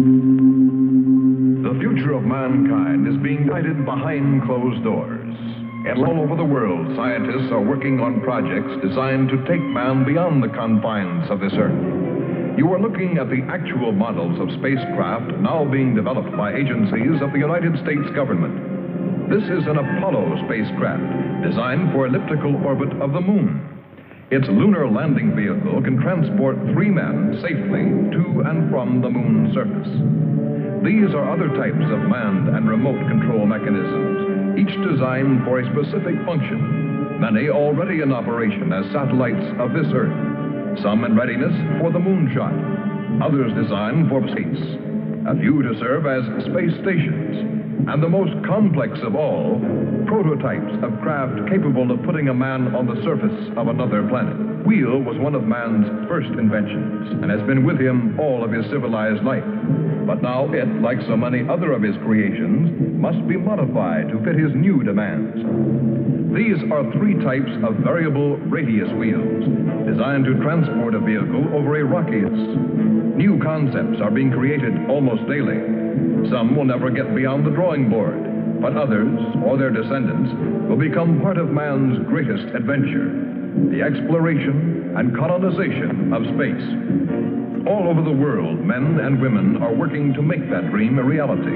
The future of mankind is being guided behind closed doors. And all over the world, scientists are working on projects designed to take man beyond the confines of this Earth. You are looking at the actual models of spacecraft now being developed by agencies of the United States government. This is an Apollo spacecraft designed for elliptical orbit of the moon. Its lunar landing vehicle can transport 3 men safely to and from the moon's surface. These are other types of manned and remote control mechanisms, each designed for a specific function, many already in operation as satellites of this Earth, some in readiness for the moonshot, others designed for space, a few to serve as space stations, and the most complex of all, prototypes of craft capable of putting a man on the surface of another planet. Wheel was one of man's first inventions and has been with him all of his civilized life. But now it, like so many other of his creations, must be modified to fit his new demands. These are 3 types of variable radius wheels, designed to transport a vehicle over a rockiest. New concepts are being created almost daily. Some will never get beyond the drawing board, but others, or their descendants, will become part of man's greatest adventure, the exploration and colonization of space. All over the world, men and women are working to make that dream a reality.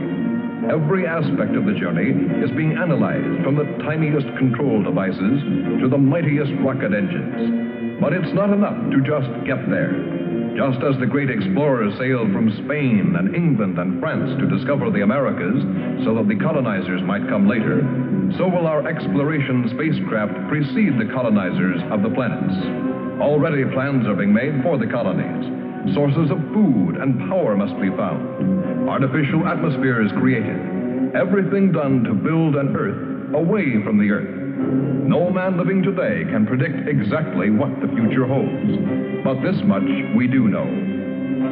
Every aspect of the journey is being analyzed, from the tiniest control devices to the mightiest rocket engines. But it's not enough to just get there. Just as the great explorers sailed from Spain and England and France to discover the Americas so that the colonizers might come later, so will our exploration spacecraft precede the colonizers of the planets. Already plans are being made for the colonies. Sources of food and power must be found. Artificial atmospheres created. Everything done to build an Earth away from the Earth. No man living today can predict exactly what the future holds. But this much we do know.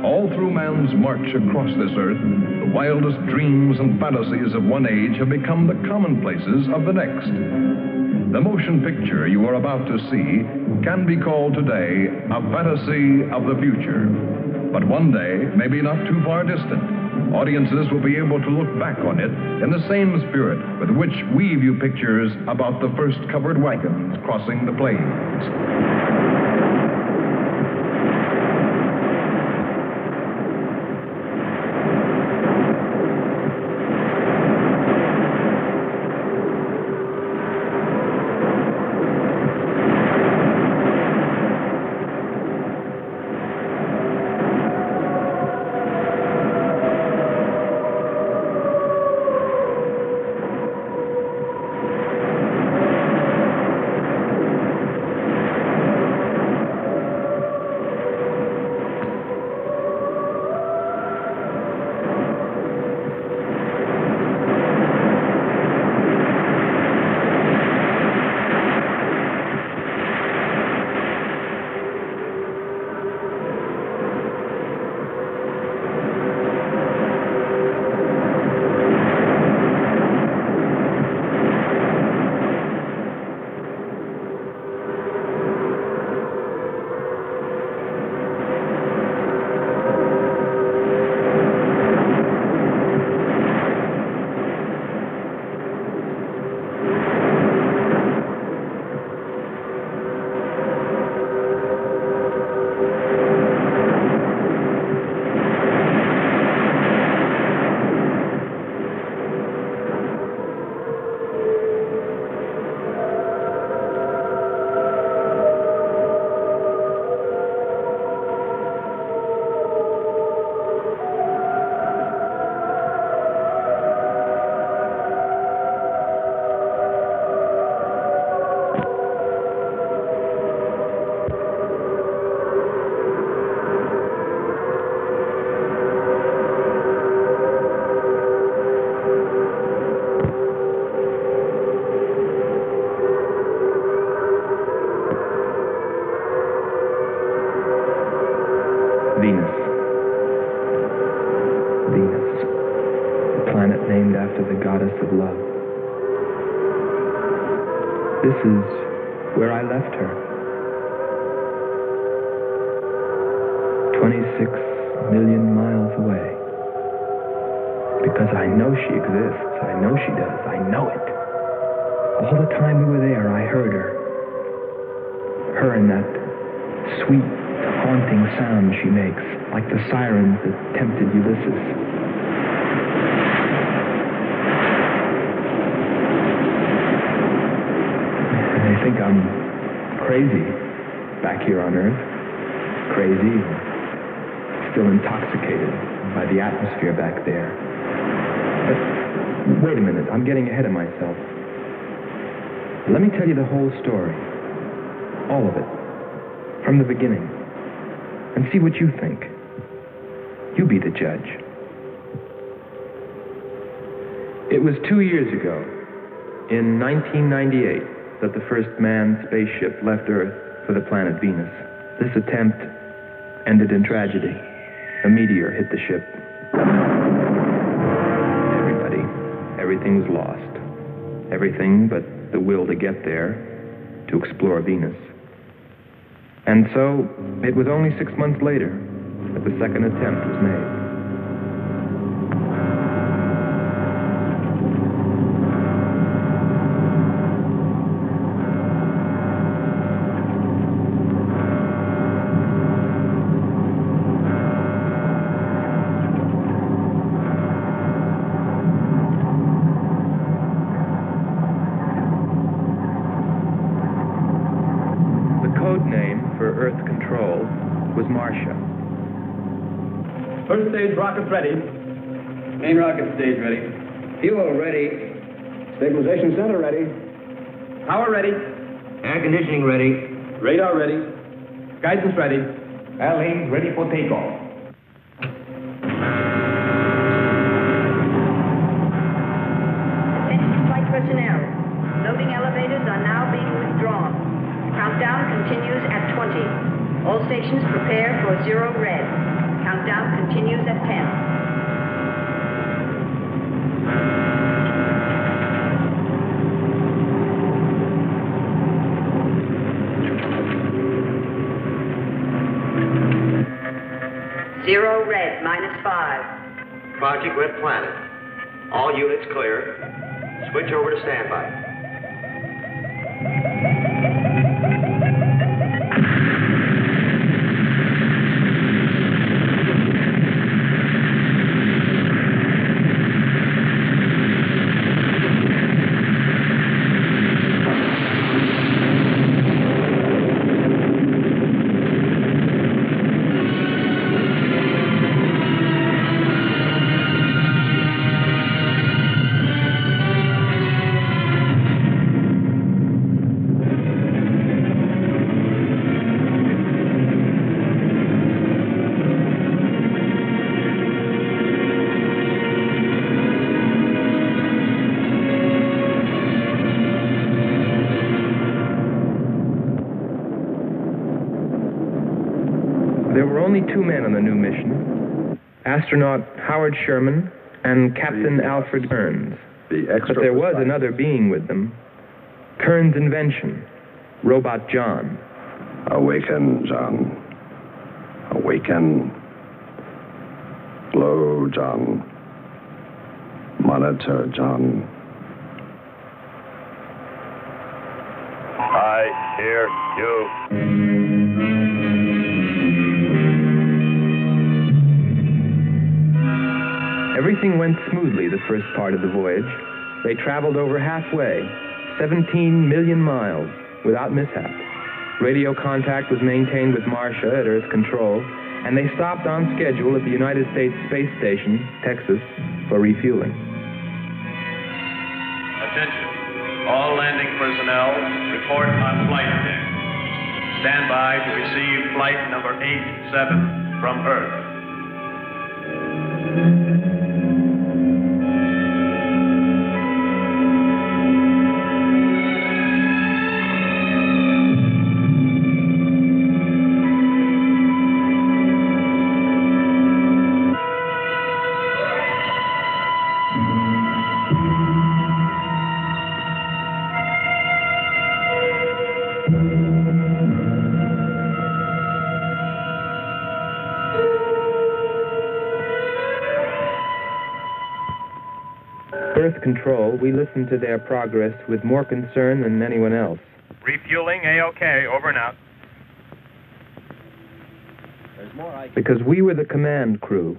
All through man's march across this Earth, the wildest dreams and fantasies of one age have become the commonplaces of the next. The motion picture you are about to see can be called today a fantasy of the future. But one day, maybe not too far distant, audiences will be able to look back on it in the same spirit with which we view pictures about the first covered wagons crossing the plains. This is where I left her. 26 million miles away. Because I know she exists. I know she does. I know it. All the time we were there, I heard her. Her and that sweet, haunting sound she makes, like the sirens that tempted Ulysses. I think I'm crazy back here on Earth. Crazy, still intoxicated by the atmosphere back there. But wait a minute, I'm getting ahead of myself. Let me tell you the whole story. All of it. From the beginning. And see what you think. You be the judge. It was 2 years ago, in 1998, that the first manned spaceship left Earth for the planet Venus. This attempt ended in tragedy. A meteor hit the ship. Everything was lost. Everything but the will to get there, to explore Venus. And so, it was only 6 months later that the second attempt was made. First stage rockets ready. Main rocket stage ready. Fuel ready. Stabilization center ready. Power ready. Air conditioning ready. Radar ready. Guidance ready. Airlane ready for takeoff. Attention flight personnel. Loading elevators are now being withdrawn. Countdown continues at 20. All stations prepare for 0 red. Countdown continues at 10. Zero red, -5. Project Red Planet. All units clear. Switch over to standby. Only 2 men on the new mission, astronaut Howard Sherman and Captain Alfred Kearns. But there was another being with them, Kearns' invention, Robot John. Awaken, John. Awaken. Glow, John. Monitor, John. I hear you. Everything went smoothly the first part of the voyage. They traveled over halfway, 17 million miles, without mishap. Radio contact was maintained with Marcia at Earth Control, and they stopped on schedule at the United States Space Station, Texas, for refueling. Attention. All landing personnel, report on flight deck. Stand by to receive flight number 87 from Earth. Earth Control, we listened to their progress with more concern than anyone else. Refueling A-OK, over and out. Because we were the command crew,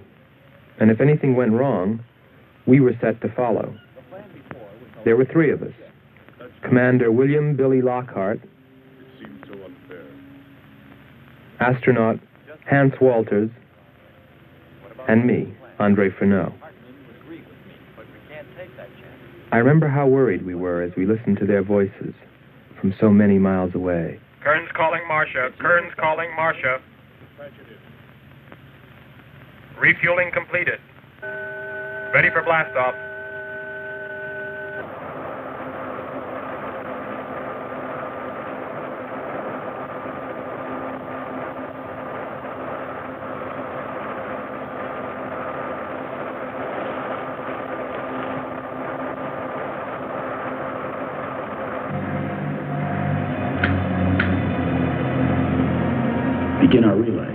and if anything went wrong, we were set to follow. There were 3 of us. Commander William Billy Lockhart, astronaut Hans Walters, and me, Andre Furneaux. I remember how worried we were as we listened to their voices from so many miles away. Kern's calling Marcia. Kern's calling Marcia. Refueling completed. Ready for blast-off. Begin our relay.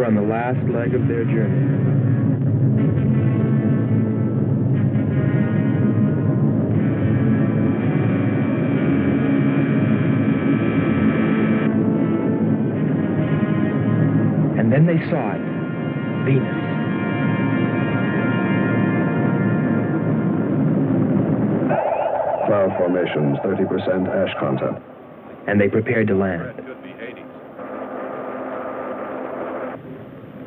On the last leg of their journey. And then they saw it, Venus. Cloud formations, 30% ash content. And they prepared to land.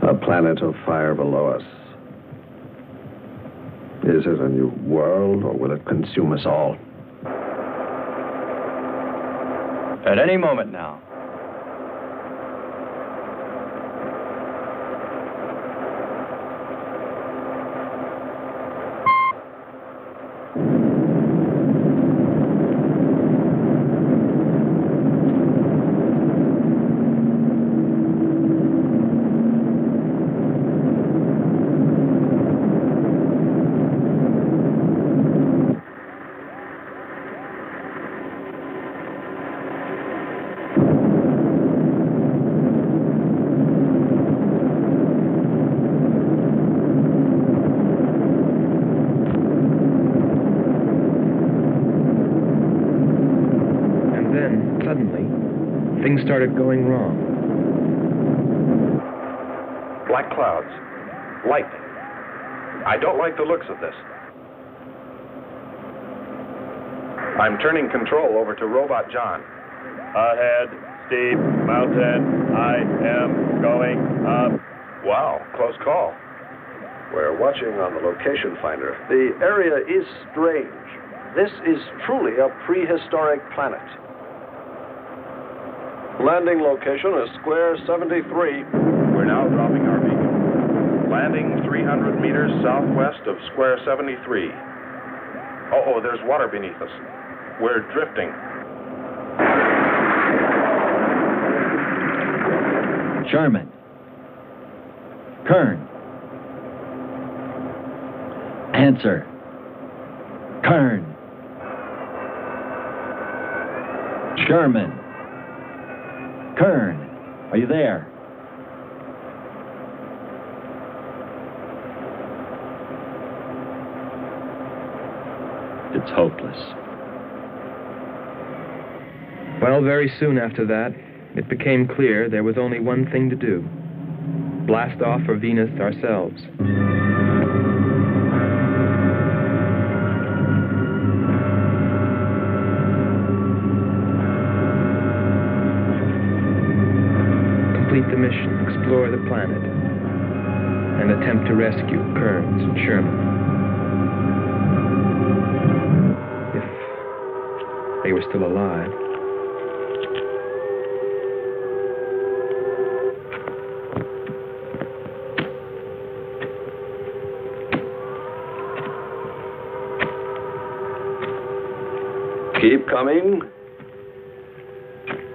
A planet of fire below us. Is it a new world, or will it consume us all? At any moment now. Things started going wrong. Black clouds. Lightning. I don't like the looks of this. I'm turning control over to Robot John. Ahead, steep mountain. I am going up. Wow, close call. We're watching on the location finder. The area is strange. This is truly a prehistoric planet. Landing location is Square 73. We're now dropping our beacon. Landing 300 meters southwest of Square 73. Oh, there's water beneath us. We're drifting. Sherman. Kern. Answer. Kern. Sherman. Kern, are you there? It's hopeless. Well, very soon after that, it became clear there was only one thing to do. Blast off for Venus ourselves. explore the planet and attempt to rescue Kearns and Sherman. If they were still alive. Keep coming.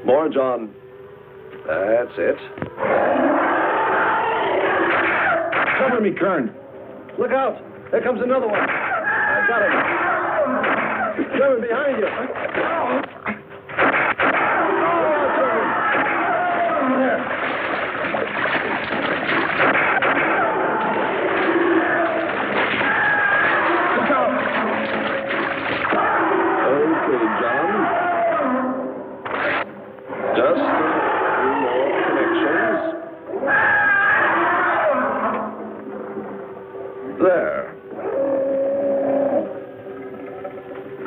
More, John. That's it. Cover me, Kern. Look out. There comes another one. I got him. Sherman, behind you. There.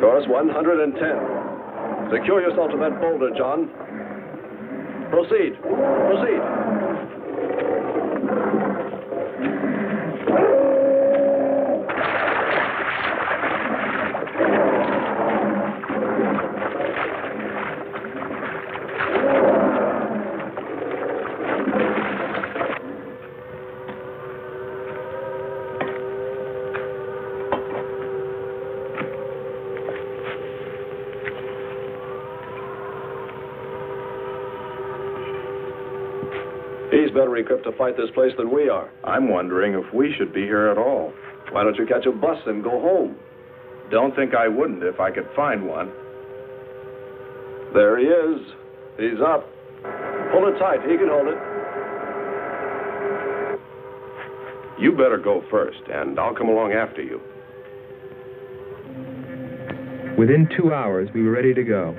Course 110. Secure yourself to that boulder, John. Proceed. Proceed. He's better equipped to fight this place than we are. I'm wondering if we should be here at all. Why don't you catch a bus and go home? Don't think I wouldn't if I could find one. There he is. He's up. Pull it tight. He can hold it. You better go first, and I'll come along after you. Within 2 hours, we were ready to go.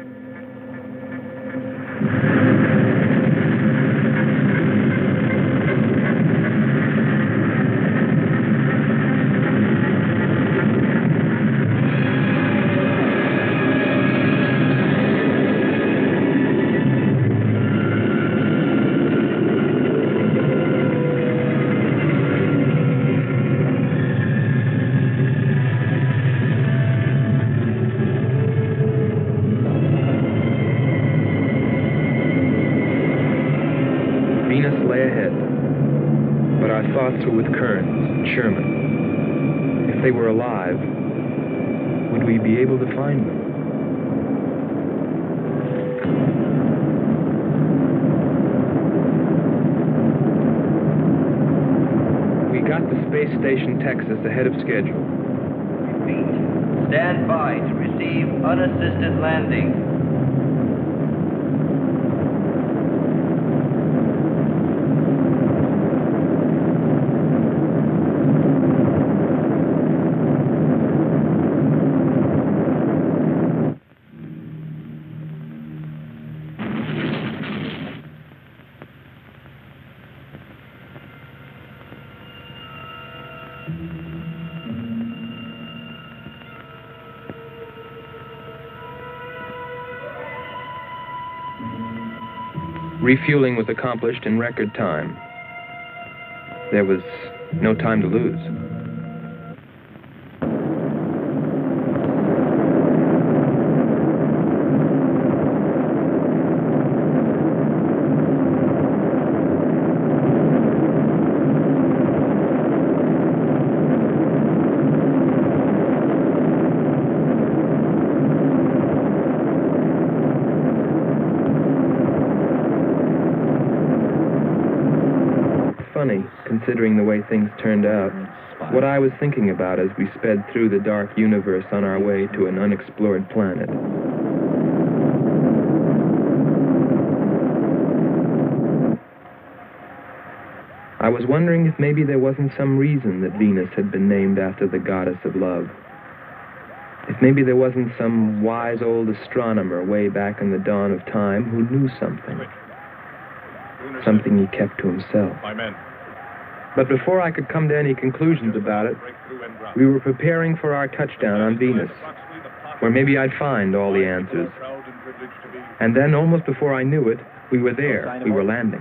With Kearns and Sherman. If they were alive, would we be able to find them? We got to Space Station, Texas, ahead of schedule. Repeat. Stand by to receive unassisted landing. Refueling was accomplished in record time. There was no time to lose. Considering the way things turned out, what I was thinking about as we sped through the dark universe on our way to an unexplored planet. I was wondering if maybe there wasn't some reason that Venus had been named after the goddess of love. If maybe there wasn't some wise old astronomer way back in the dawn of time who knew something. Something he kept to himself. But before I could come to any conclusions about it, we were preparing for our touchdown on Venus, where maybe I'd find all the answers. And then, almost before I knew it, we were there. We were landing.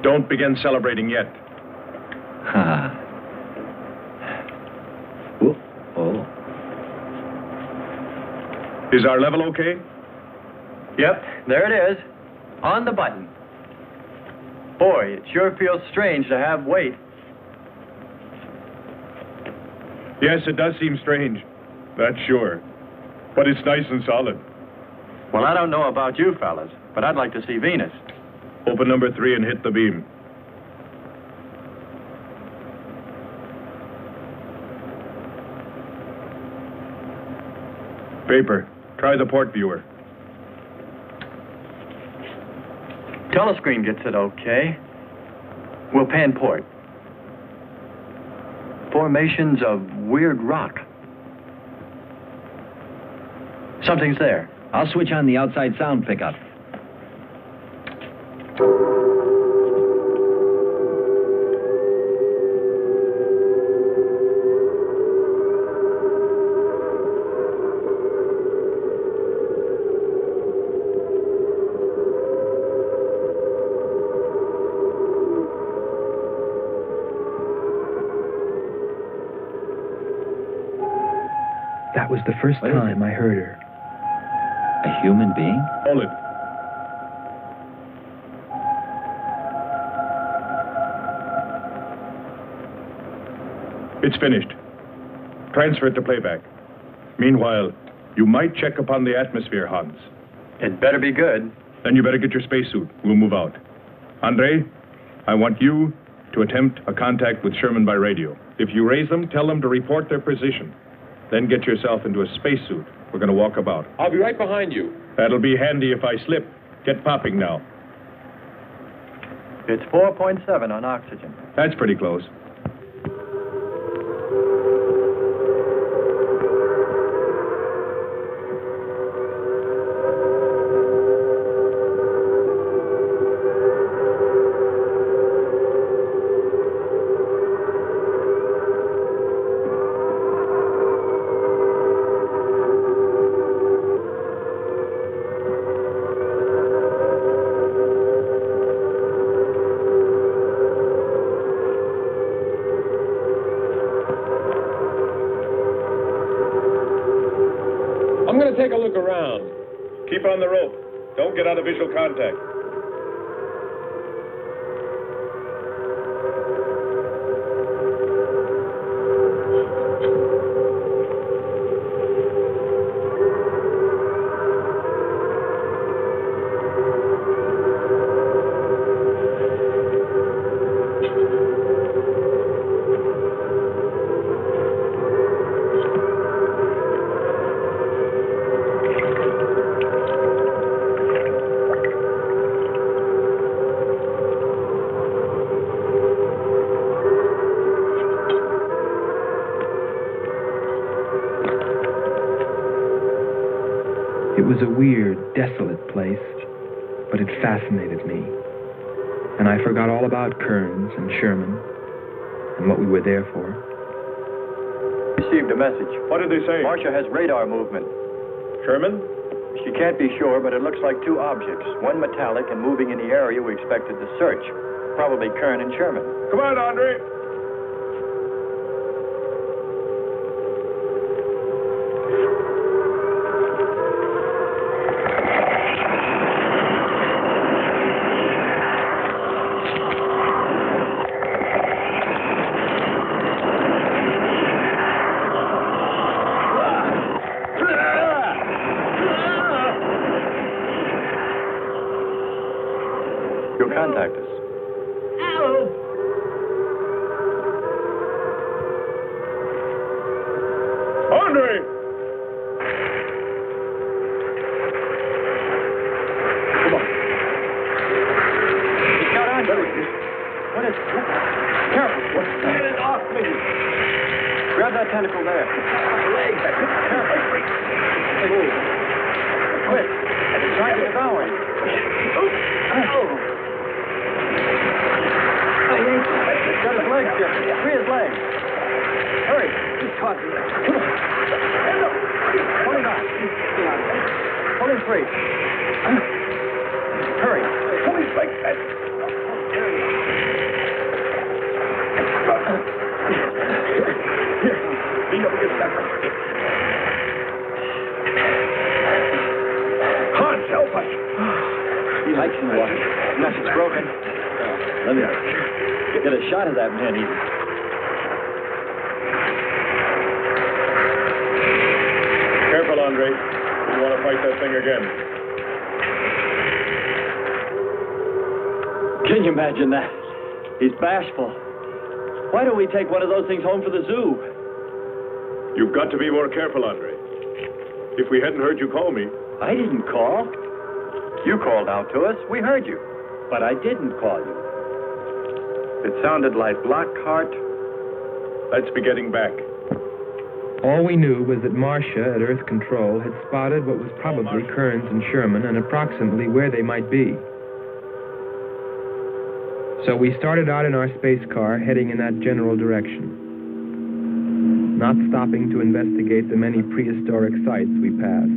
Don't begin celebrating yet. Ha. Oh. Is our level okay? Yep, there it is. On the button. Boy, it sure feels strange to have weight. Yes, it does seem strange. That's sure. But it's nice and solid. Well, I don't know about you fellas, but I'd like to see Venus. Open number 3 and hit the beam. Paper. Try the port viewer. Telescreen gets it okay. We'll pan port. Formations of weird rock. Something's there. I'll switch on the outside sound pickup. That was the first time I heard her. A human being? Hold it. It's finished. Transfer it to playback. Meanwhile, you might check upon the atmosphere, Hans. It better be good. Then you better get your spacesuit. We'll move out. Andre, I want you to attempt a contact with Sherman by radio. If you raise them, tell them to report their position. Then get yourself into a spacesuit. We're going to walk about. I'll be right behind you. That'll be handy if I slip. Get popping now. It's 4.7 on oxygen. That's pretty close. Take a look around. Keep on the rope. Don't get out of visual contact. It was a weird, desolate place, but it fascinated me. And I forgot all about Kearns and Sherman and what we were there for. Received a message. What did they say? Marcia has radar movement. Sherman? She can't be sure, but it looks like two objects. One metallic and moving in the area we expected to search. Probably Kern and Sherman. Come on, Andre. Contact us. Help! Andre! Come on. He's got Andre. What is... Careful. Get it off me. Grab that tentacle there. Legs. Careful. Move. Quick. It's trying to devour him. Oh. He's got his legs, Jeff. Free his legs. Hurry. He's caught. Come on. Pull him out. Pull him free. Hurry. Pull his legs. It's broken. Let me get a shot of that man. Careful, Andre. You want to fight that thing again. Can you imagine that? He's bashful. Why don't we take one of those things home for the zoo? You've got to be more careful, Andre. If we hadn't heard you call me... I didn't call. You called out to us. We heard you. But I didn't call you. It sounded like Lockhart. Let's be getting back. All we knew was that Marcia at Earth Control had spotted what was probably Kearns and Sherman and approximately where they might be. So we started out in our space car, heading in that general direction, not stopping to investigate the many prehistoric sites we passed.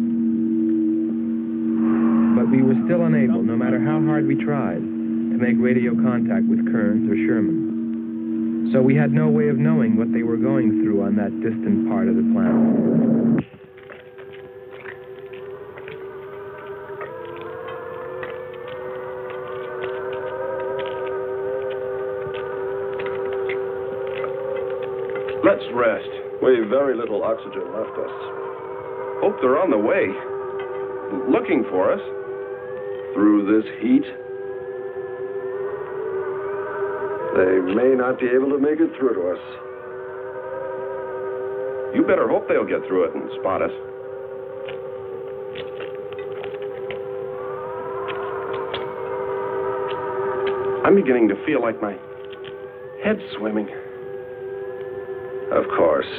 But we were still unable, no matter how hard we tried, to make radio contact with Kearns or Sherman. So we had no way of knowing what they were going through on that distant part of the planet. Let's rest. We've very little oxygen left us. Hope they're on the way. Looking for us. Through this heat. They may not be able to make it through to us. You better hope they'll get through it and spot us. I'm beginning to feel like my head's swimming. Of course.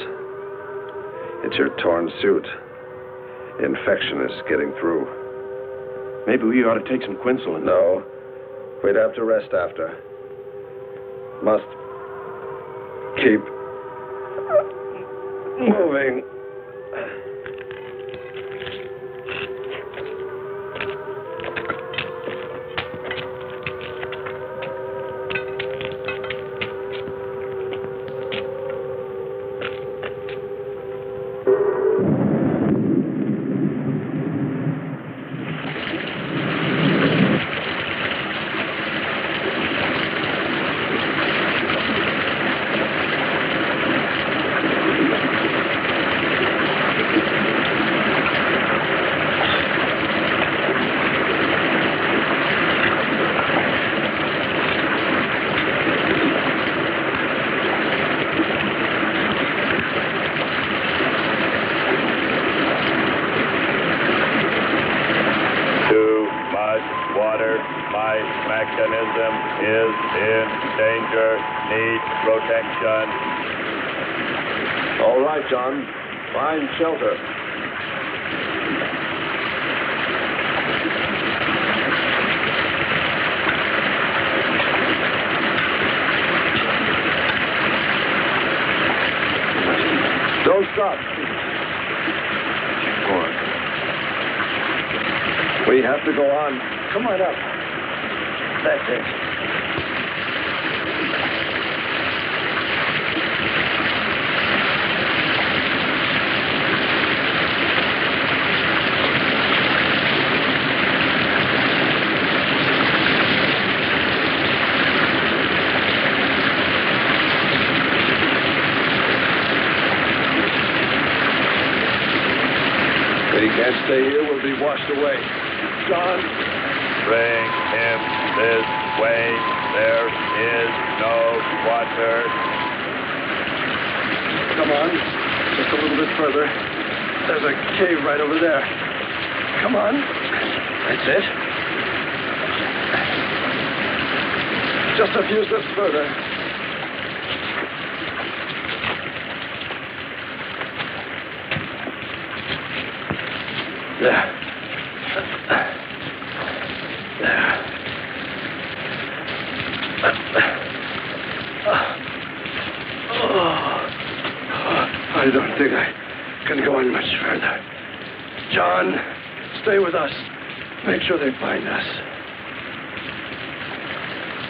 It's your torn suit. Infection is getting through. Maybe we ought to take some quinsulin. No. We'd have to rest after. Must keep moving. All right, John. Find shelter. Don't stop. Keep going. We have to go on. Come on up. That's it. Can't stay here, we'll be washed away. John. Bring him this way. There is no water. Come on. Just a little bit further. There's a cave right over there. Come on. That's it. Just a few steps further. There. I don't think I can go on much further. John, stay with us. Make sure they find us.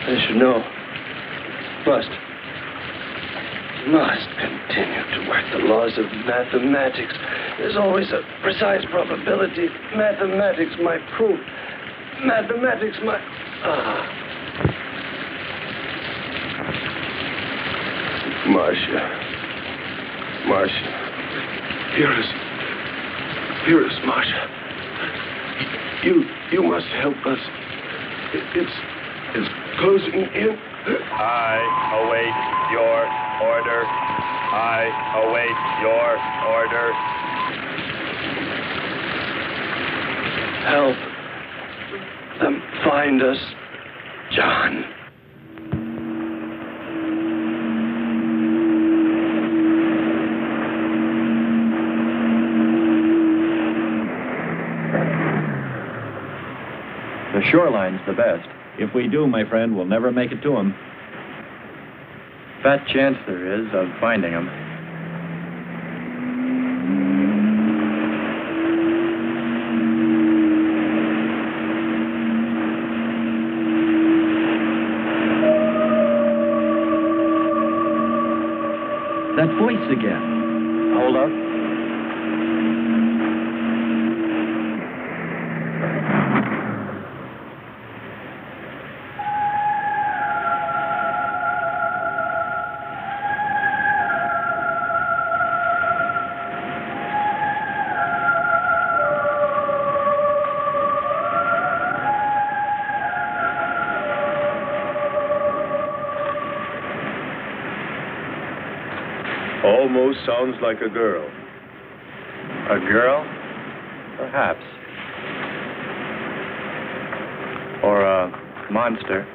They should know. Must continue to work the laws of mathematics. There's always a precise probability. Mathematics, my proof. Mathematics, my... Marcia. Hear us, Marcia. You must help us. It's closing in. I await your order. I await your order. Help them find us, John. The shoreline's the best. If we do, my friend, we'll never make it to him. Fat chance there is of finding him. That voice again. Hold up. Almost sounds like a girl. A girl? Perhaps. Or a monster.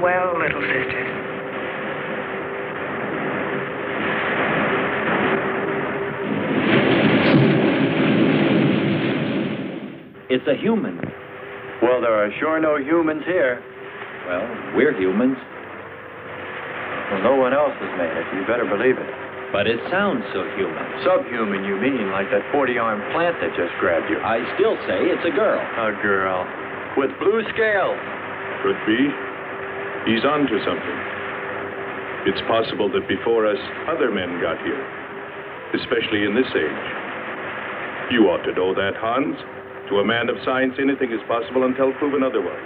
Well, little sisters. It's a human. Well, there are sure no humans here. Well, we're humans. Well, no one else has made it. You better believe it. But it sounds so human. Subhuman, you mean, like that 40-armed plant that just grabbed you. I still say it's a girl. A girl. With blue scales. Could be. He's on to something. It's possible that before us, other men got here, especially in this age. You ought to know that, Hans. To a man of science, anything is possible until proven otherwise.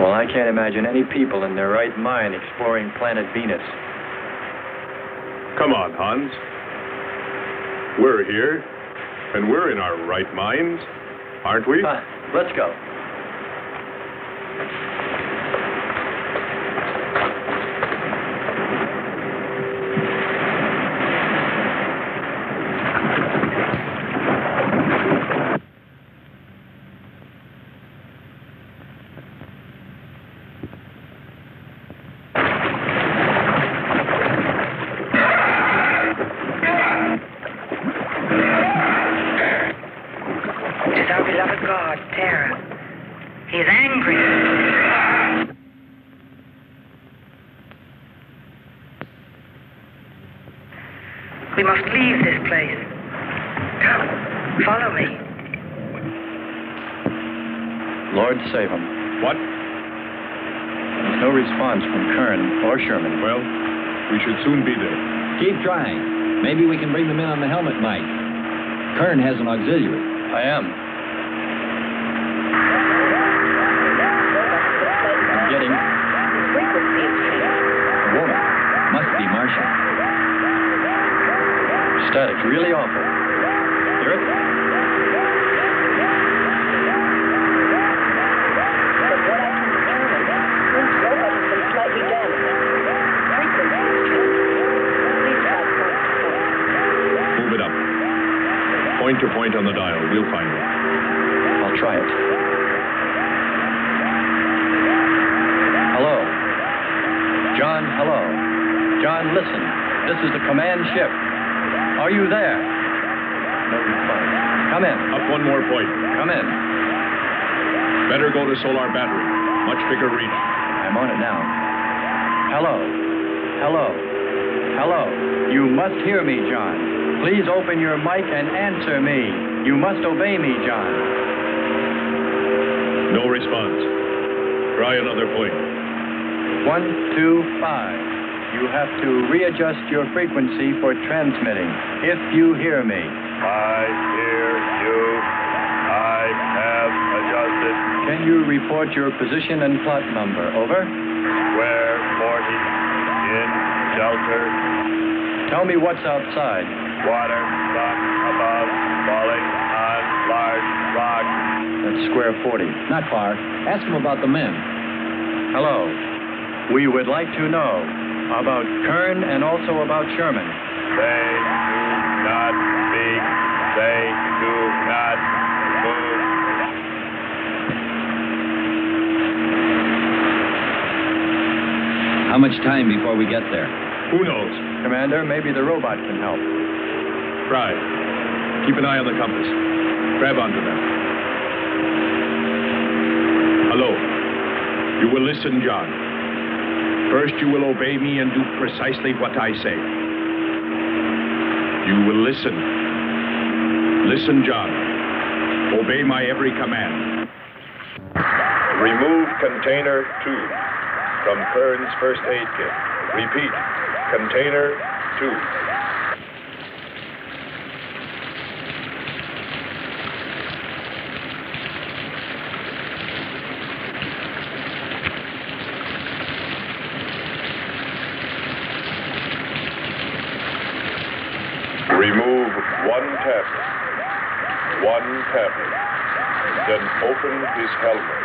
Well, I can't imagine any people in their right mind exploring planet Venus. Come on, Hans. We're here, and we're in our right minds, aren't we? Let's go. We must leave this place. Come, follow me. Lord save him. What? There's no response from Kern or Sherman. Well, we should soon be there. Keep trying. Maybe we can bring them in on the helmet mic. Kern has an auxiliary. I am. I'm getting... A woman. Must be Martian. Static, really awful. Hear it? From what I can determine, Prince Robot has been slightly damaged. Frequency is changing. Please try point to point. Move it up. Point to point on the dial. We'll find it. I'll try it. Hello. John, hello. John, listen. This is the command ship. Are you there? No response. Come in. Up one more point. Come in. Better go to solar battery. Much bigger reach. I'm on it now. Hello. Hello. Hello. You must hear me, John. Please open your mic and answer me. You must obey me, John. No response. Try another point. 1, 2, 5. You have to readjust your frequency for transmitting. If you hear me. I hear you. I have adjusted. Can you report your position and plot number? Over. Square 40. In shelter. Tell me what's outside. Water, sun above, falling on large rock. That's square 40. Not far. Ask him about the men. Hello. We would like to know about Kern and also about Sherman. They do not speak. They do not move. How much time before we get there? Who knows? Commander, maybe the robot can help. Try. Keep an eye on the compass. Grab onto them. Hello. You will listen, John. First, you will obey me and do precisely what I say. You will listen. Listen, John. Obey my every command. Remove container 2 from Kern's first aid kit. Repeat, container 2. Remove one tablet. Then open his helmet.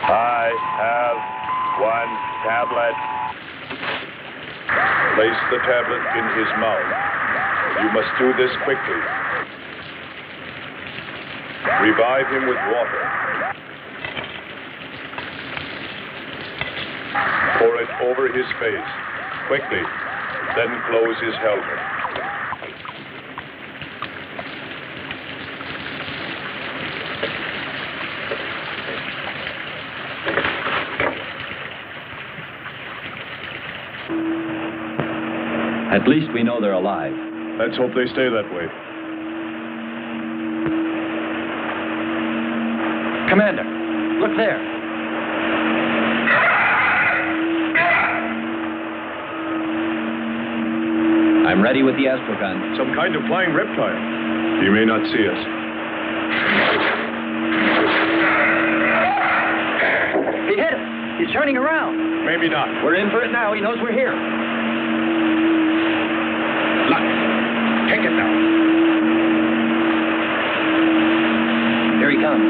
I have one tablet. Place the tablet in his mouth. You must do this quickly. Revive him with water. Pour it over his face. Quickly. Then close his helmet. At least we know they're alive. Let's hope they stay that way. Commander, look there. I'm ready with the astrogun. Some kind of flying reptile. He may not see us. He hit us. He's turning around. Maybe not. We're in for it now. He knows we're here. Look. Take it now. Here he comes.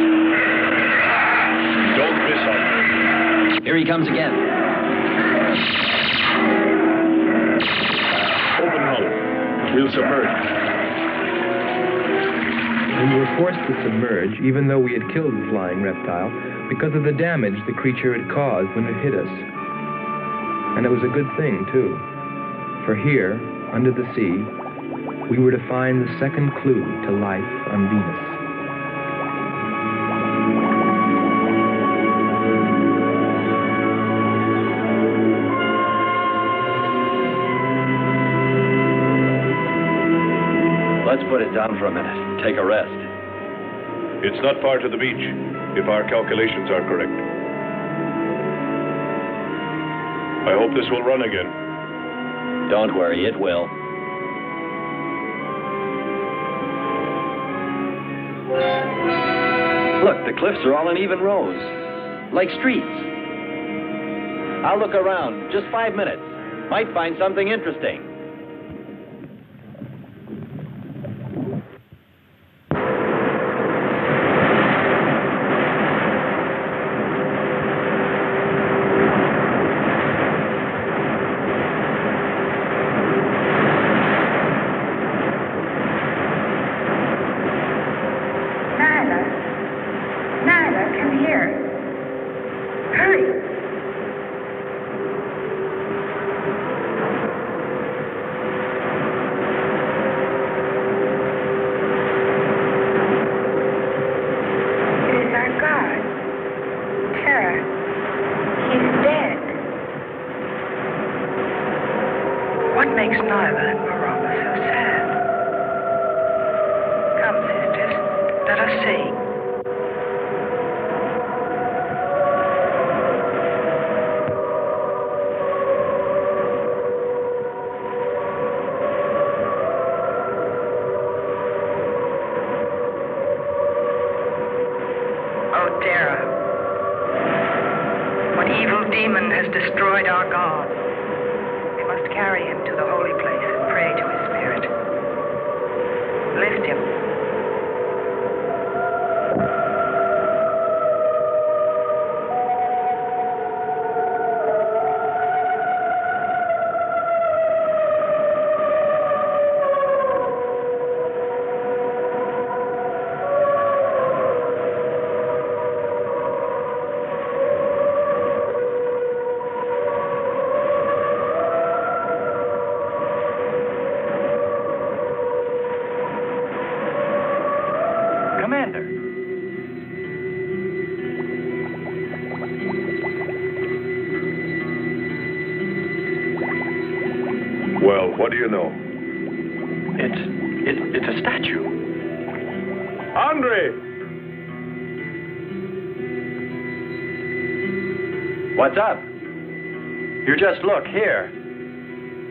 Don't miss him. Here he comes again. Open hull. We'll submerge. We were forced to submerge, even though we had killed the flying reptile, because of the damage the creature had caused when it hit us. And it was a good thing, too. For here, under the sea, we were to find the second clue to life on Venus. Let's put it down for a minute. Take a rest. It's not far to the beach, if our calculations are correct. I hope this will run again. Don't worry, it will. Look, the cliffs are all in even rows, like streets. I'll look around. Just 5 minutes. Might find something interesting. What do you know? It's a statue. Andre! What's up? You just look here.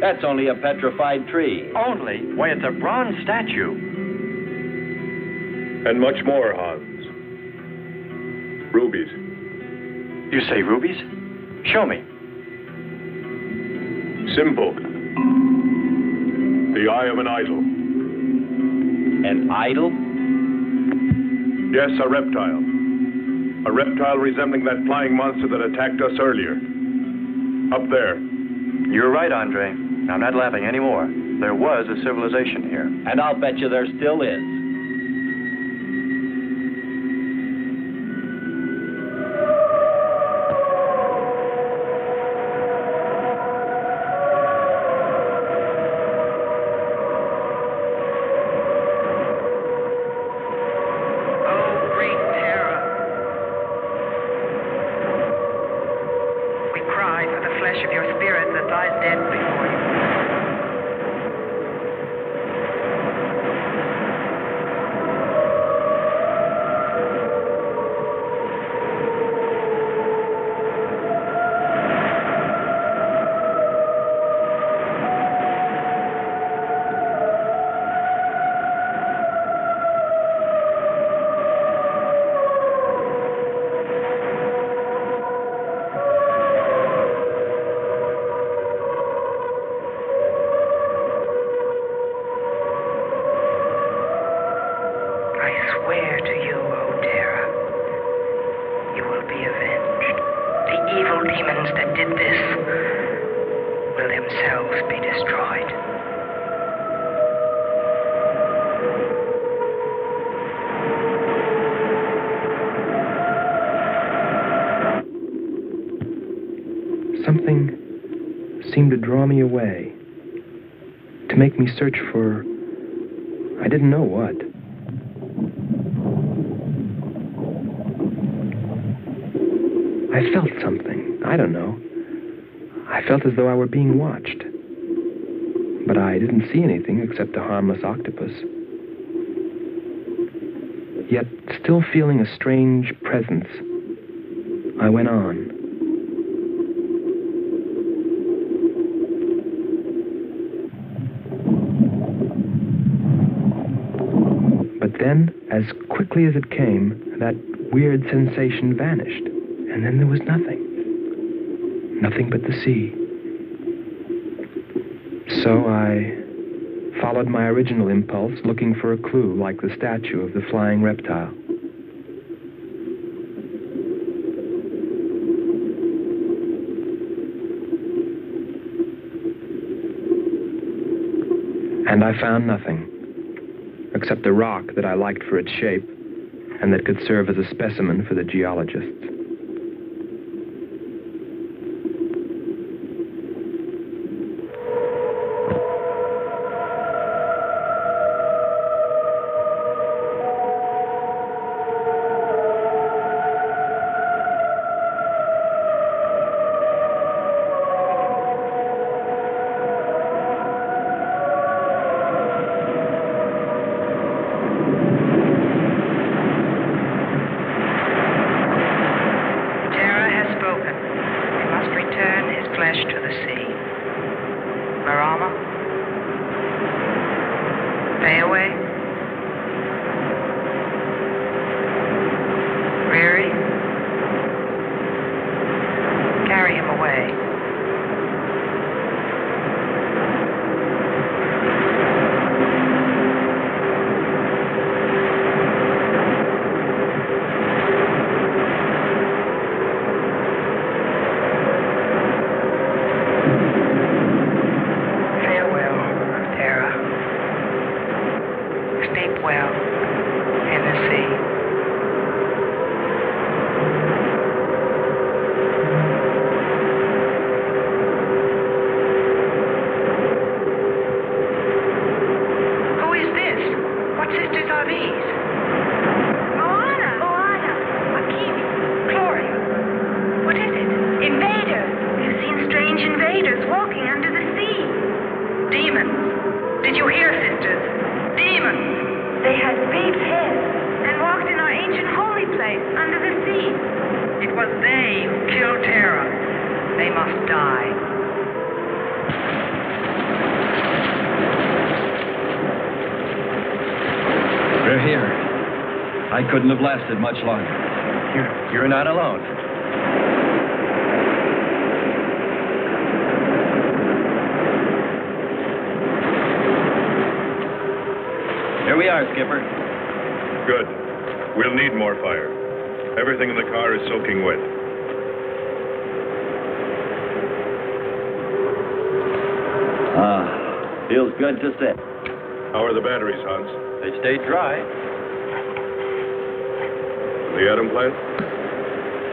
That's only a petrified tree. Only? Why, it's a bronze statue. And much more, Hans. Rubies. You say rubies? Show me. Simple. The eye of an idol. An idol? Yes, a reptile. A reptile resembling that flying monster that attacked us earlier. Up there. You're right, Andre. I'm not laughing anymore. There was a civilization here. And I'll bet you there still is. swear to you, O Terra, you will be avenged. The evil demons that did this will themselves be destroyed. Something seemed to draw me away, to make me search for, I didn't know what. I felt something, I don't know. I felt as though I were being watched. But I didn't see anything except a harmless octopus. Yet, still feeling a strange presence, I went on. But then, as quickly as it came, that weird sensation vanished. And then there was nothing. Nothing but the sea. So I followed my original impulse, looking for a clue like the statue of the flying reptile. And I found nothing, except a rock that I liked for its shape and that could serve as a specimen for the geologists. Couldn't have lasted much longer. You're not alone. Here we are, Skipper. Good. We'll need more fire. Everything in the car is soaking wet. Feels good to sit. How are the batteries, Hans? They stayed dry. The atom plant?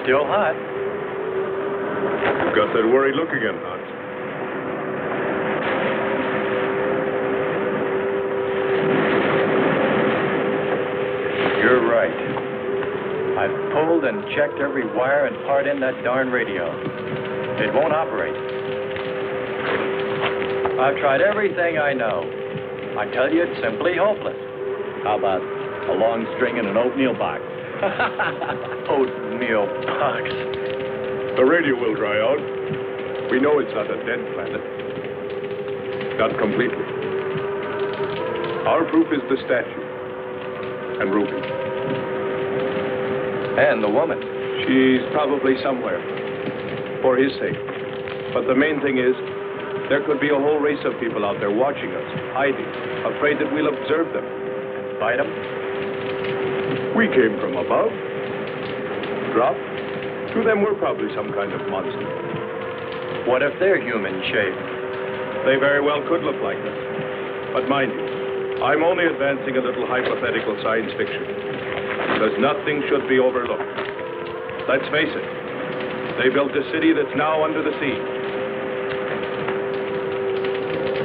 Still hot. You've got that worried look again, Hans. You're right. I've pulled and checked every wire and part in that darn radio. It won't operate. I've tried everything I know. I tell you, it's simply hopeless. How about a long string and an oatmeal box? Oatmeal box. The radio will dry out. We know it's not a dead planet. Not completely. Our proof is the statue. And Ruby. And the woman. She's probably somewhere. For his sake. But the main thing is, there could be a whole race of people out there watching us, hiding, afraid that we'll observe them. Fight them? We came from above. Dropped. To them, we're probably some kind of monster. What if they're human shape? They very well could look like them. But mind you, I'm only advancing a little hypothetical science fiction. Because nothing should be overlooked. Let's face it. They built a city that's now under the sea.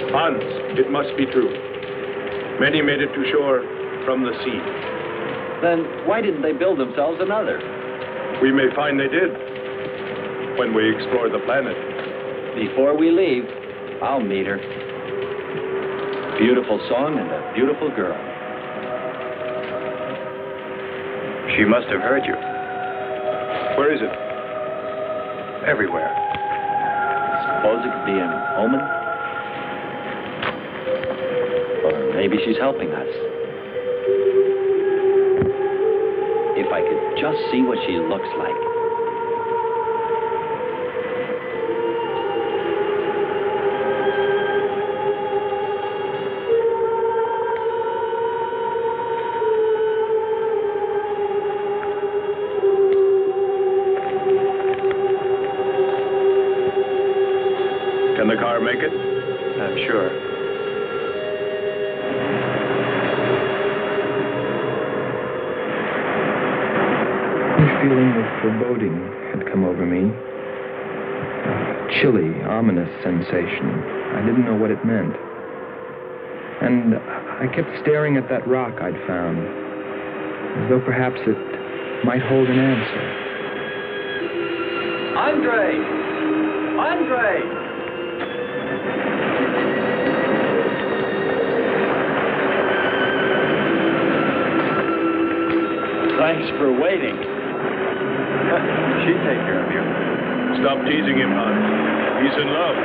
Hans, it must be true. Many made it to shore from the sea. Then why didn't they build themselves another? We may find they did when we explore the planet. Before we leave, I'll meet her. Beautiful song and a beautiful girl. She must have heard you. Where is it? Everywhere. Suppose it could be an omen? Or maybe she's helping us. If I could just see what she looks like. Can the car make it? I'm sure. A feeling of foreboding had come over me. A chilly, ominous sensation. I didn't know what it meant. And I kept staring at that rock I'd found, as though perhaps it might hold an answer. Andre! Andre! Thanks for waiting. She'd take care of you. Stop teasing him, Hans. He's in love.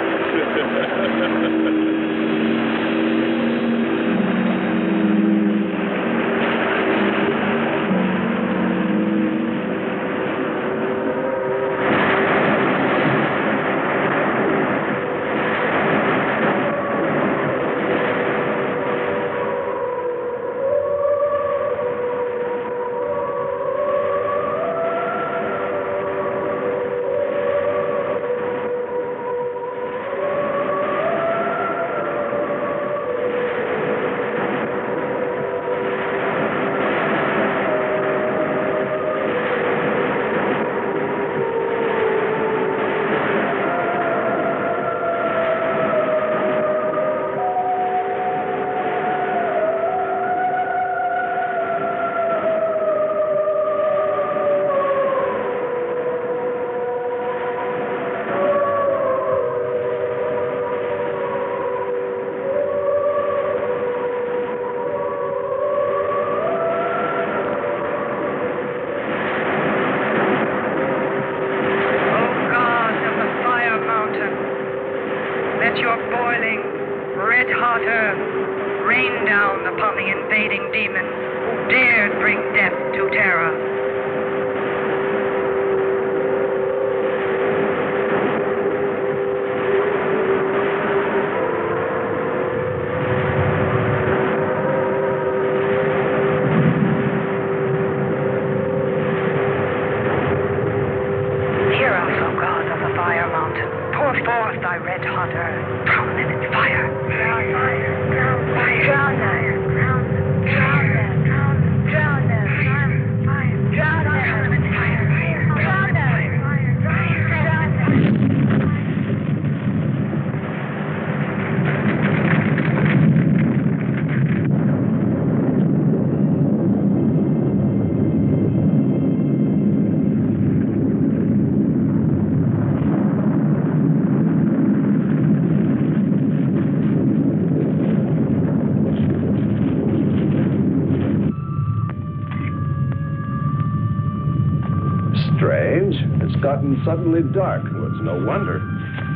It's gotten suddenly dark. Well, it's no wonder.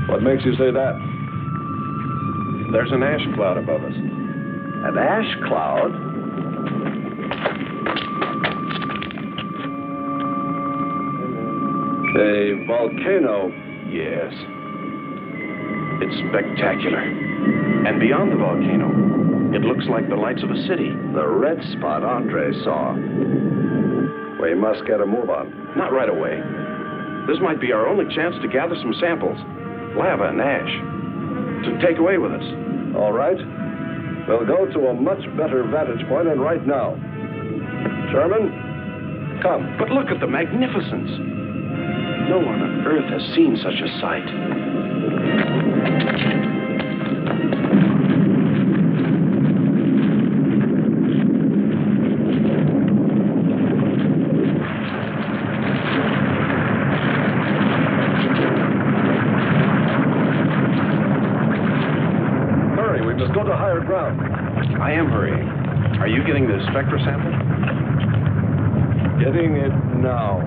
What makes you say that? There's an ash cloud above us. An ash cloud? A volcano. Yes. It's spectacular. And beyond the volcano, it looks like the lights of a city. The red spot Andre saw. We must get a move on. Not right away. This might be our only chance to gather some samples. Lava and ash. To take away with us. All right. We'll go to a much better vantage point, and right now. Sherman, come. But look at the magnificence. No one on Earth has seen such a sight. Hurry, we must go to higher ground. I am hurrying. Are you getting the spectra sample? Getting it now.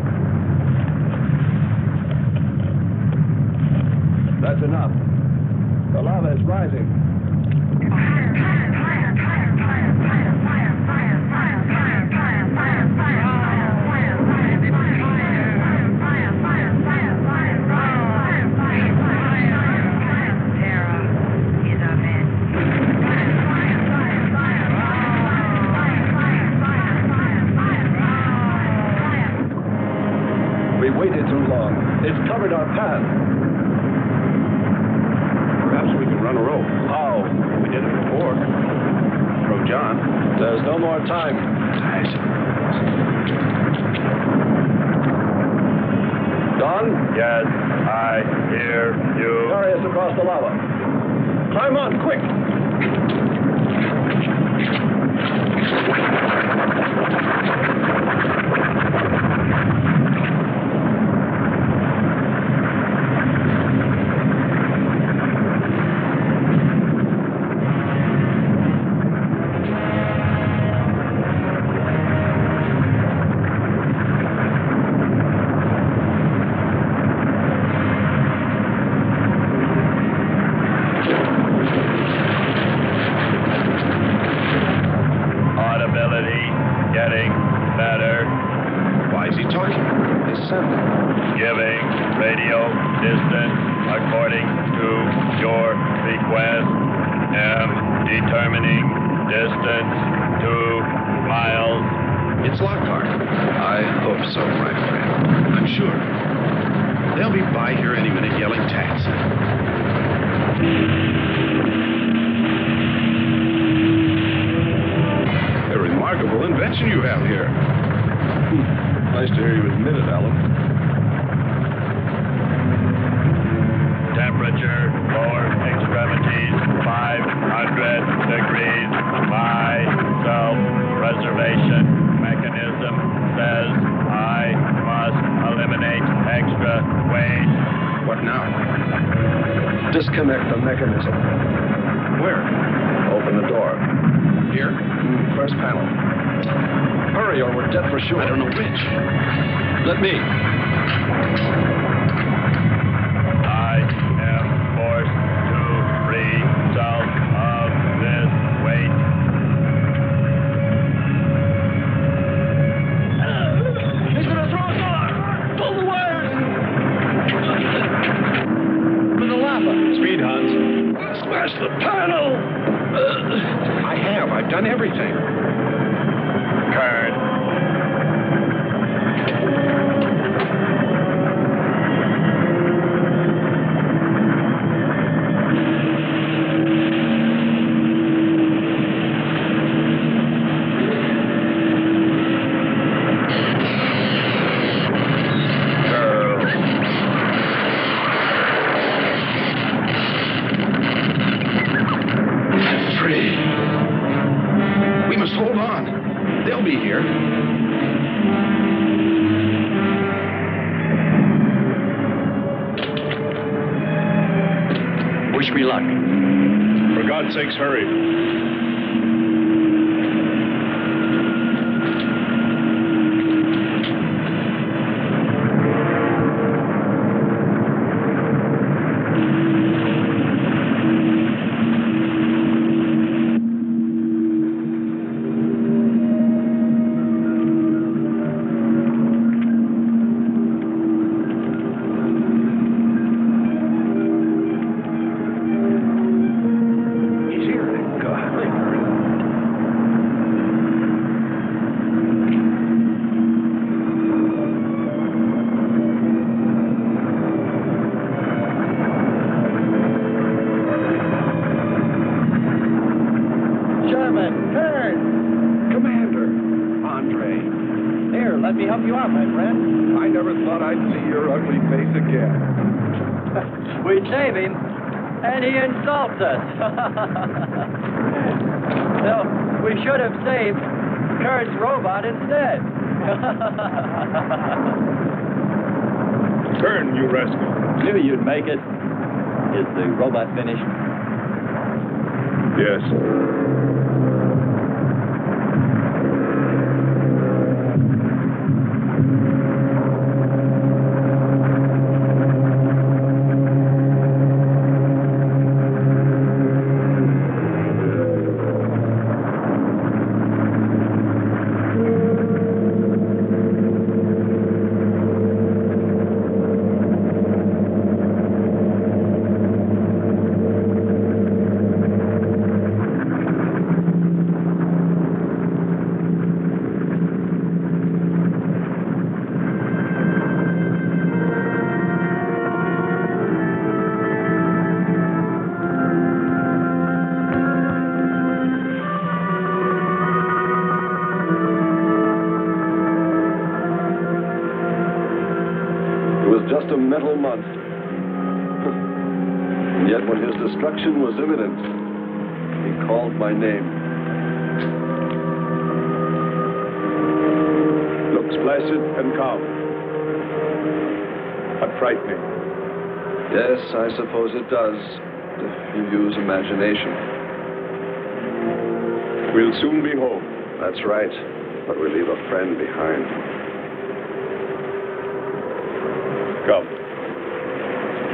That's enough. The lava is rising. We waited too long. It's covered our path. Perhaps we can run a rope. How? We did it before. Throw John. There's no more time. Don? Yes, I hear you. Carry us across the lava. Climb on, quick! Disconnect the mechanism. Where? Open the door. Here? First panel. Hurry or we're dead for sure. I don't know which. Let me. I am forced to free myself of this weight. He's gonna throw us off! Pull the wires! For the lava. Speed, Hans. Smash the panel! I've done everything. Kern. Sakes, hurry. Let me help you out, my friend. I never thought I'd see your ugly face again. We save him, and he insults us. No, we should have saved Kurt's robot instead. Turn, you rascal. Knew you'd make it. Is the robot finished? Yes. Just a mental monster. And yet when his destruction was imminent, he called my name. Looks placid and calm. But frightening. Yes, I suppose it does, if you use imagination. We'll soon be home. That's right, but we leave a friend behind. Come.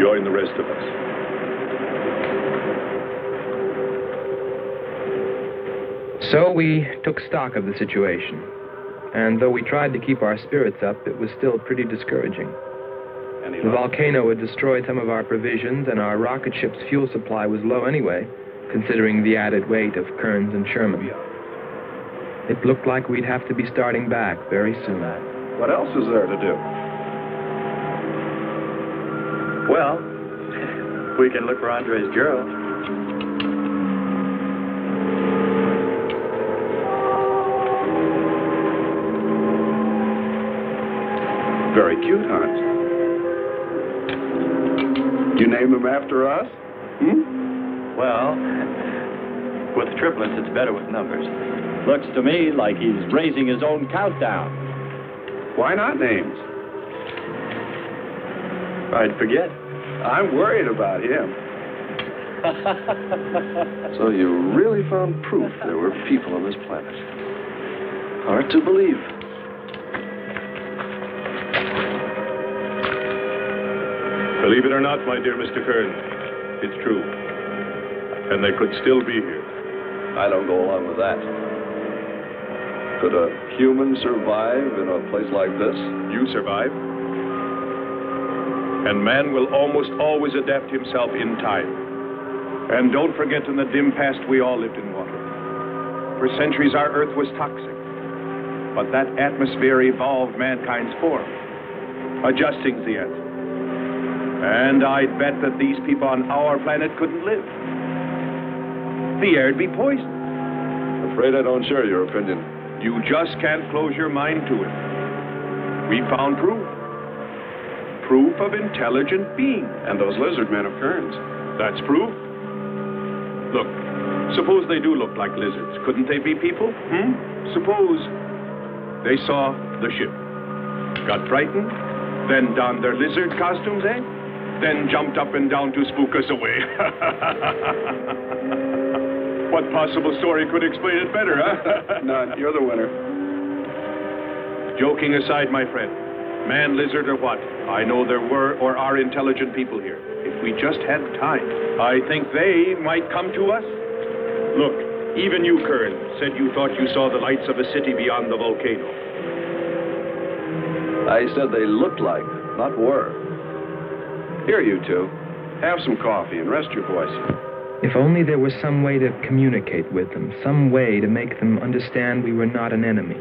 Join the rest of us. So we took stock of the situation. And though we tried to keep our spirits up, it was still pretty discouraging. The volcano had destroyed some of our provisions, and our rocket ship's fuel supply was low anyway, considering the added weight of Kearns and Sherman. It looked like we'd have to be starting back very soon. What else is there to do? Well, we can look for Andre's girl. Very cute, Hans. You name him after us? Well, with triplets, it's better with numbers. Looks to me like he's raising his own countdown. Why not names? I'd forget. I'm worried about him. So you really found proof there were people on this planet. Hard to believe. Believe it or not, my dear Mr. Kern, it's true. And they could still be here. I don't go along with that. Could a human survive in a place like this? You survive. And man will almost always adapt himself in time. And don't forget, in the dim past, we all lived in water. For centuries, our Earth was toxic. But that atmosphere evolved mankind's form, adjusting the Earth. And I'd bet that these people on our planet couldn't live. The air'd be poisoned. Afraid I don't share your opinion. You just can't close your mind to it. We found proof. Proof of intelligent being. And those lizard men of Kearns. That's proof. Look, suppose they do look like lizards. Couldn't they be people? Suppose they saw the ship, got frightened, then donned their lizard costumes, then jumped up and down to spook us away. What possible story could explain it better, huh? None. You're the winner. Joking aside, my friend, man, lizard, or what, I know there were or are intelligent people here. If we just had time, I think they might come to us. Look, even you, Kern, said you thought you saw the lights of a city beyond the volcano. I said they looked like, not were. Here, you two. Have some coffee and rest your voice. If only there was some way to communicate with them, some way to make them understand we were not an enemy,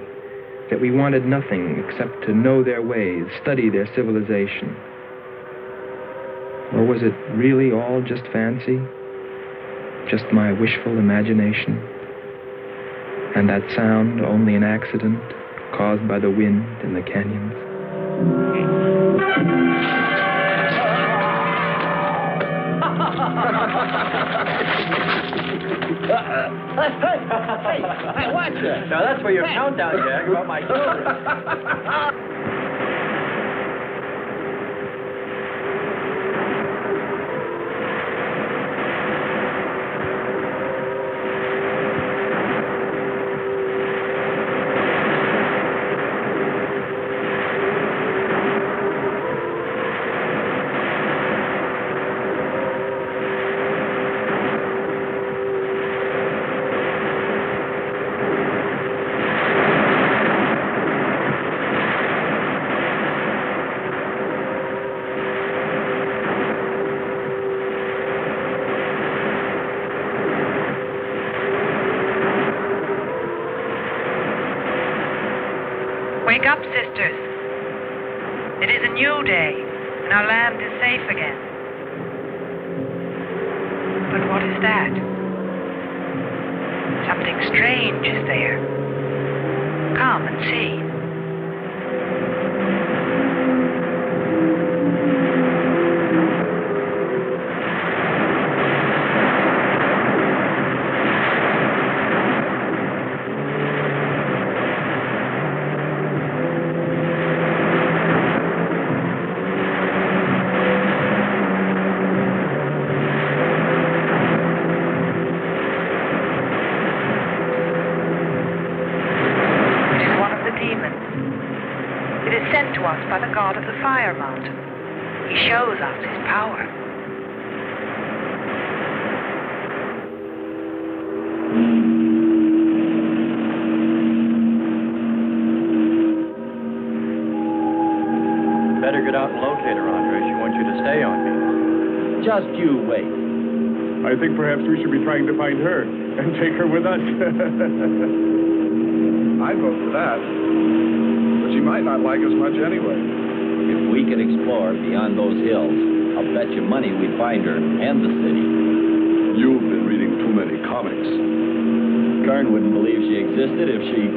that we wanted nothing except to know their ways, study their civilization. Or was it really all just fancy? Just my wishful imagination? And that sound only an accident, caused by the wind and the canyons. Hey, watch it. Now, that's for your countdown, Jack, about my shoulder. Wake up, sisters. It is a new day, and our land is safe again. But what is that? Something strange is there. Come and see. By the god of the fire mountain. He shows us his power. Better get out and locate her, Andre. She wants you to stay on me. Just you wait. I think perhaps we should be trying to find her and take her with us. I'd vote for that. But she might not like us much anyway. If we could explore beyond those hills, I'll bet you money we'd find her and the city. You've been reading too many comics. Kern wouldn't believe she existed if she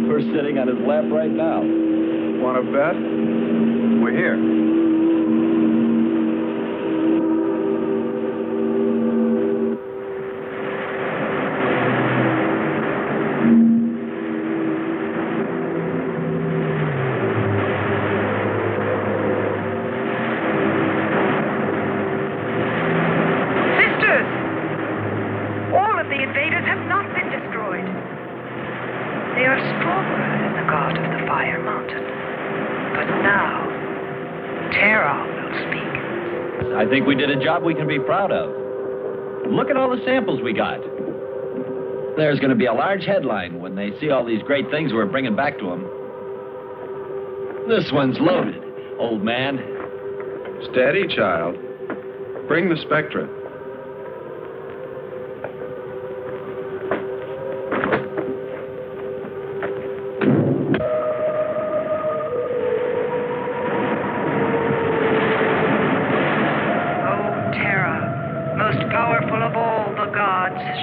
were sitting on his lap right now. Want to bet? We're here. I think we did a job we can be proud of. Look at all the samples we got. There's going to be a large headline when they see all these great things we're bringing back to them. This one's loaded, old man. Steady, child. Bring the spectra.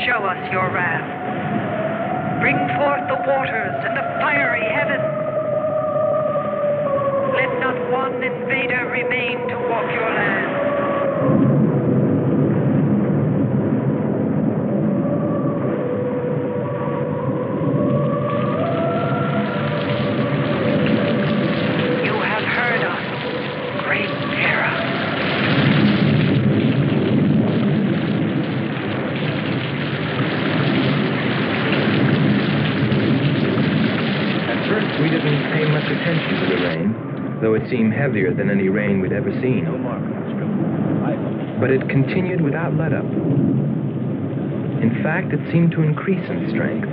Show us your wrath. Bring forth the waters and the fiery heaven. Let not one invader remain to walk your land. You have heard us, great Terra. We didn't pay much attention to the rain, though it seemed heavier than any rain we'd ever seen. But it continued without let-up. In fact, it seemed to increase in strength.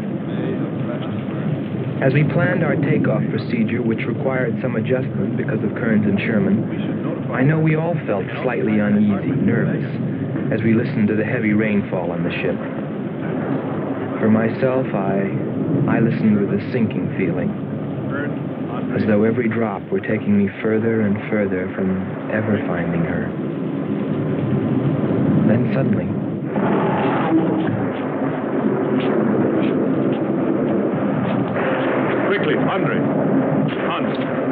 As we planned our takeoff procedure, which required some adjustment because of Kearns and Sherman, I know we all felt slightly uneasy, nervous, as we listened to the heavy rainfall on the ship. For myself, I listened with a sinking feeling, as though every drop were taking me further and further from ever finding her. Then suddenly, Quickly, Andre. Hans.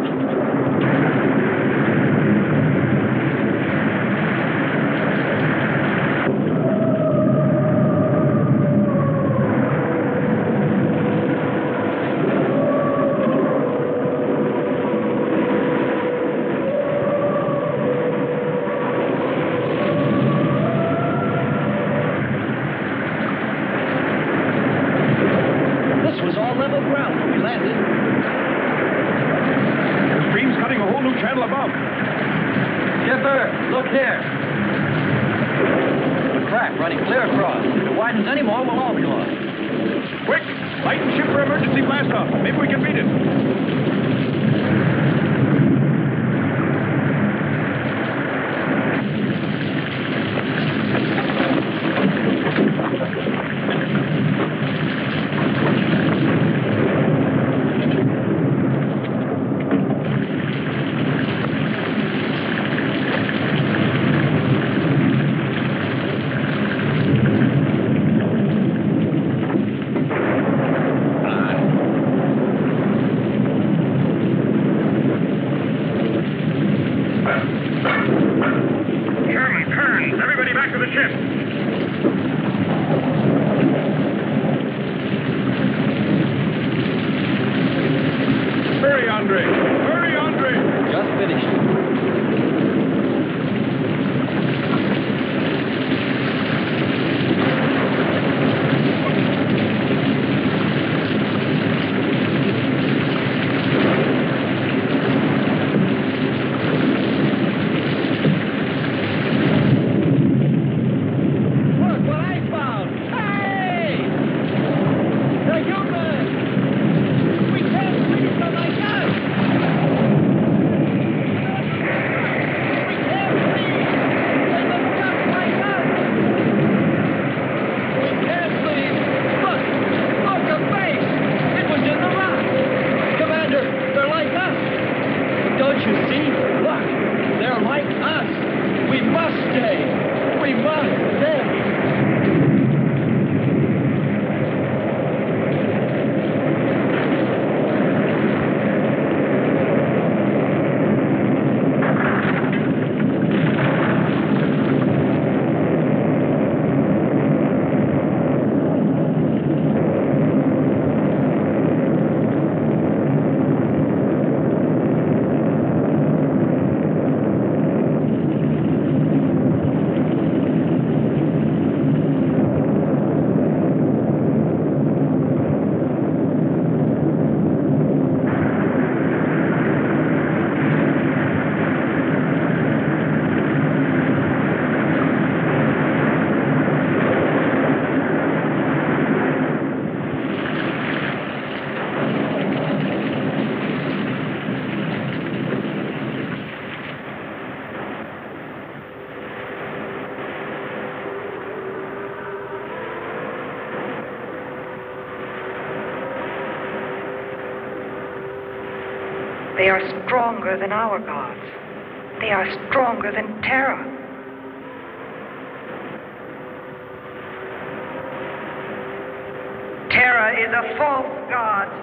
They are stronger than our gods. They are stronger than Terra. Terra is a false god.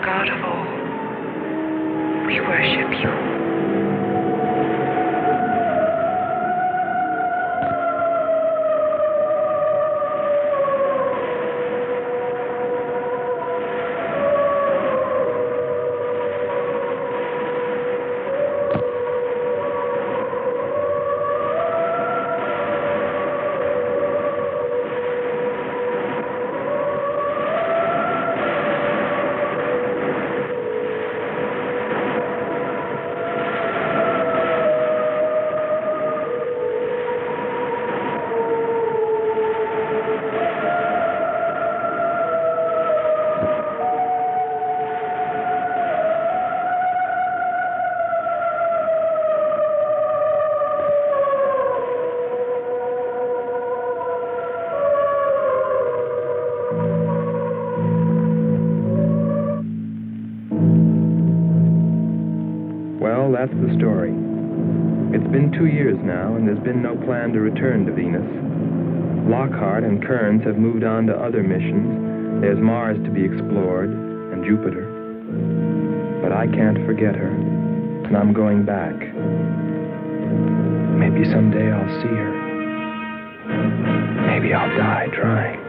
God of all, we worship you. Well, that's the story. It's been 2 years now, and there's been no plan to return to Venus. Lockhart and Kearns have moved on to other missions. There's Mars to be explored, and Jupiter. But I can't forget her, and I'm going back. Maybe someday I'll see her. Maybe I'll die trying.